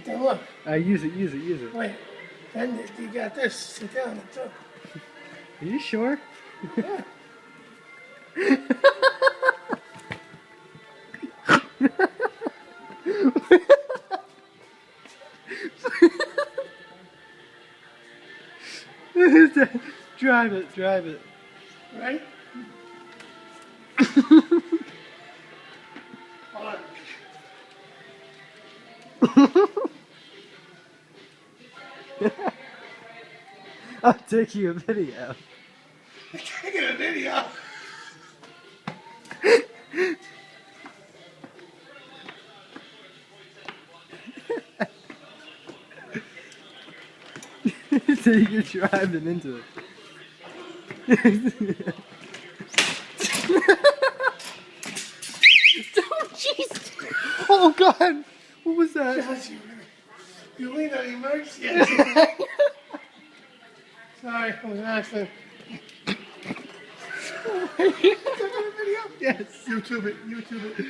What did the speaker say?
Then look. Use it, use it, use it. Wait. Then you got this. Sit down and talk. Are you sure? Yeah. Drive it, drive it. Right? Hold on. I'll take you a video. I'm taking a video. So you're driving into it. Oh, jeez! Oh, God! What was that? Josh, you leaned on the emergency. Sorry, it was an accident. Yes. YouTube it. YouTube it.